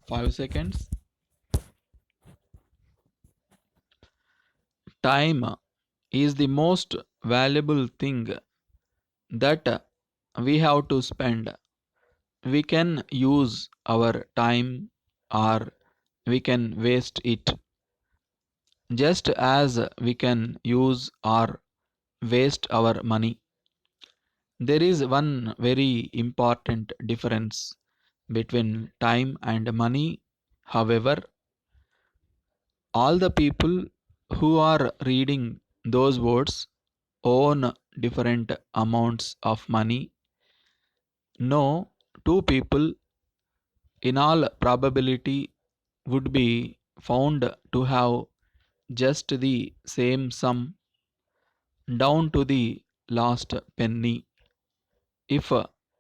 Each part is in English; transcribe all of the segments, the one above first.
5 seconds. Time is the most valuable thing that we have to spend. We can use our time or we can waste it, just as we can use or waste our money. There is one very important difference between time and money. However, all the people who are reading those words own different amounts of money. No two people in all probability would be found to have just the same sum down to the last penny. If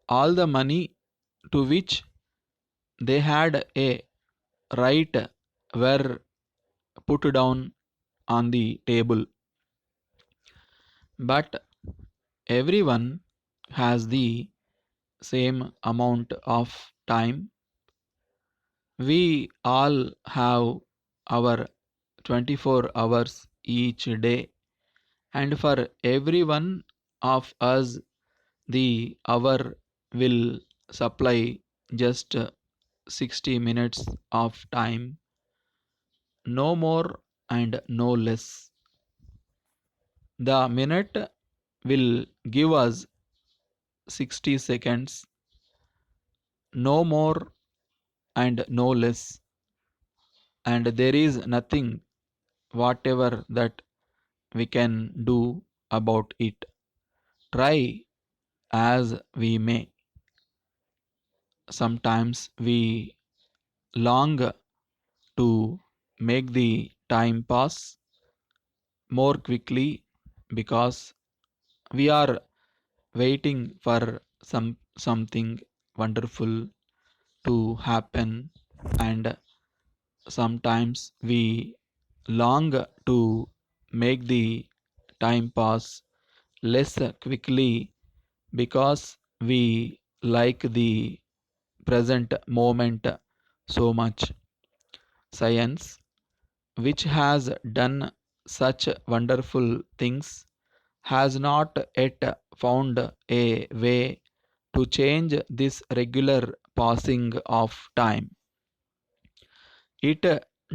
all the money to which they had a right were put down on the table, but everyone has the same amount of time. We all have our 24 hours each day, and for every one of us, the hour will supply just 60 minutes of time, no more and no less. The minute will give us 60 seconds, no more and no less, and there is nothing whatever that we can do about it. Try as we may. Sometimes we long to make the time pass more quickly because we are waiting for something wonderful to happen, and sometimes we long to make the time pass less quickly because we like the present moment so much. Science, which has done such wonderful things, has not yet found a way to change this regular passing of time. It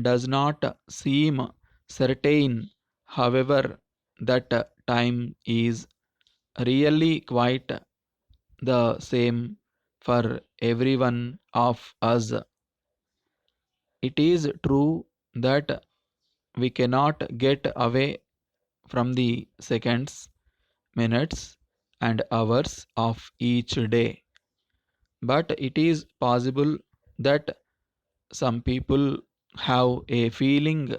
does not seem certain, however, that time is really quite the same for every one of us. It is true that we cannot get away from the seconds, minutes, and hours of each day, but it is possible that some people have a feeling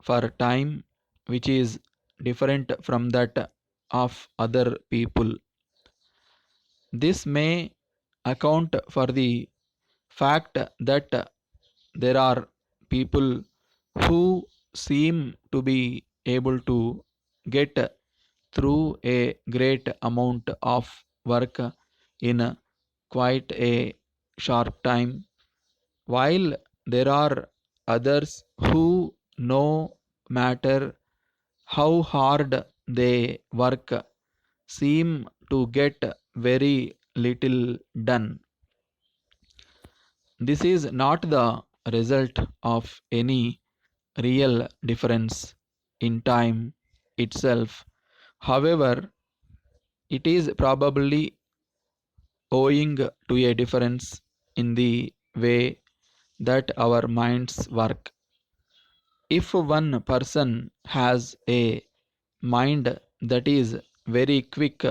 for time which is different from that of other people. This may account for the fact that there are people who seem to be able to get through a great amount of work in quite a short time, while there are others who, no matter how hard they work, seem to get very little done. This is not the result of any real difference in time itself. However, it is probably owing to a difference in the way that our minds work. If one person has a mind that is very quick,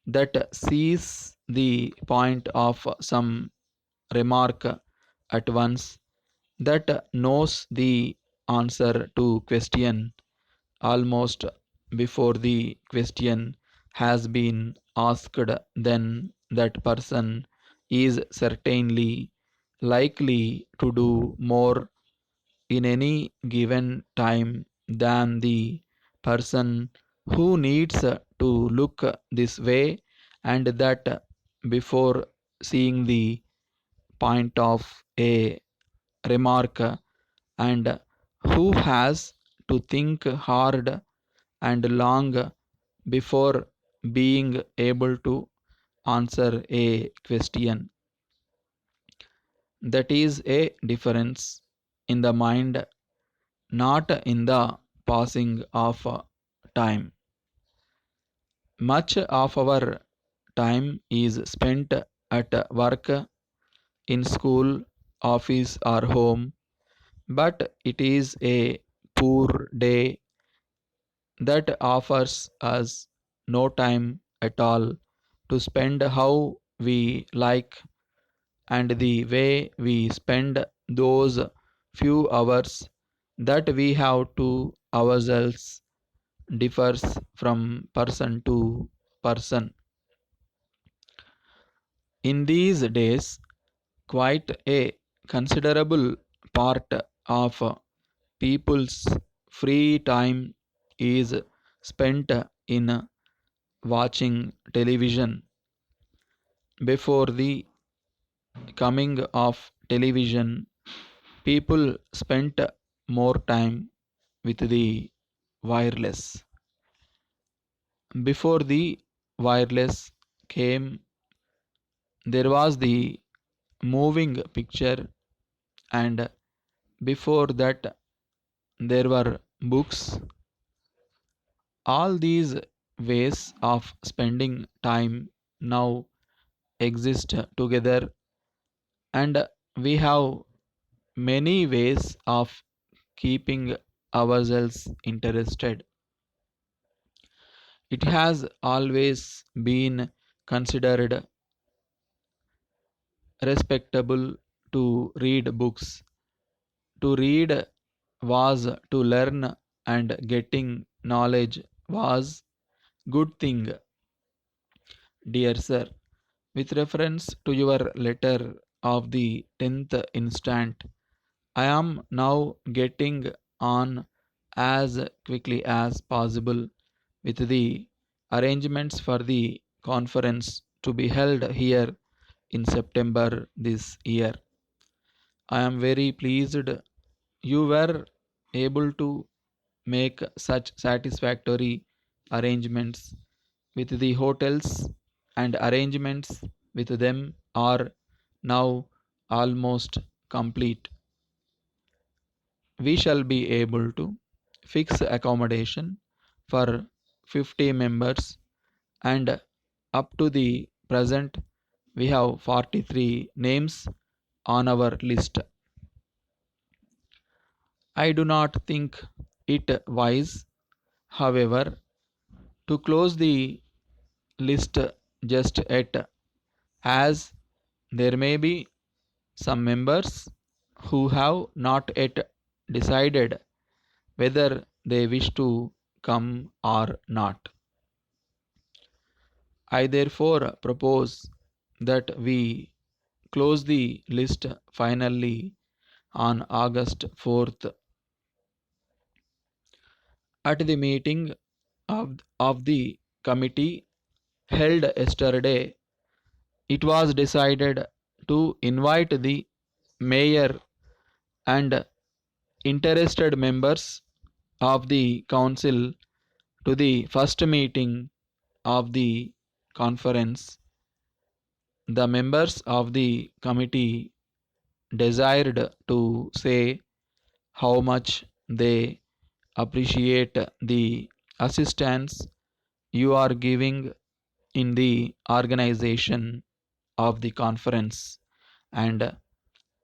that sees the point of some remark at once, that knows the answer to question almost before the question has been asked, then that person is certainly likely to do more in any given time than the person who needs to look this way and that before seeing the point of A. remark and who has to think hard and long before being able to answer a question. That is a difference in the mind, not in the passing of time. Much of our time is spent at work, in school, office, or home, but it is a poor day that offers us no time at all to spend how we like, and the way we spend those few hours that we have to ourselves differs from person to person. In these days, quite a considerable part of people's free time is spent in watching television. Before the coming of television, people spent more time with the wireless. Before the wireless came, there was the moving picture, and before that, there were books. All these ways of spending time now exist together, and we have many ways of keeping ourselves interested. It has always been considered respectable to read books. To read was to learn, and getting knowledge was good thing. Dear sir, with reference to your letter of the 10th instant, I am now getting on as quickly as possible with the arrangements for the conference to be held here in September this year. I am very pleased you were able to make such satisfactory arrangements with the hotels, and arrangements with them are now almost complete. We shall be able to fix accommodation for 50 members, and up to the present we have 43 names on our list. I do not think it wise, however, to close the list just yet, as there may be some members who have not yet decided whether they wish to come or not. I therefore propose that we close the list finally on August 4th. At the meeting of the committee held yesterday, it was decided to invite the mayor and interested members of the council to the first meeting of the conference. The members of the committee desired to say how much they appreciate the assistance you are giving in the organization of the conference, and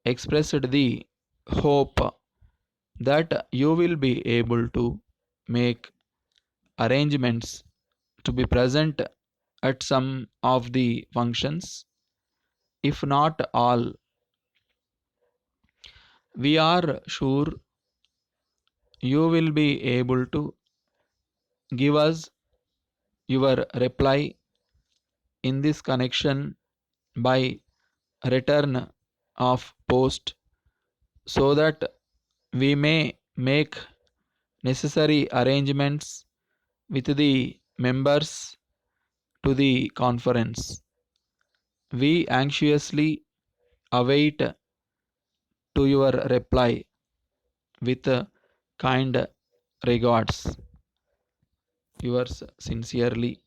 expressed the hope that you will be able to make arrangements to be present at some of the functions, if not all. We are sure you will be able to give us your reply in this connection by return of post, so that we may make necessary arrangements with the members to the conference. We anxiously await to your reply with kind regards. Yours sincerely,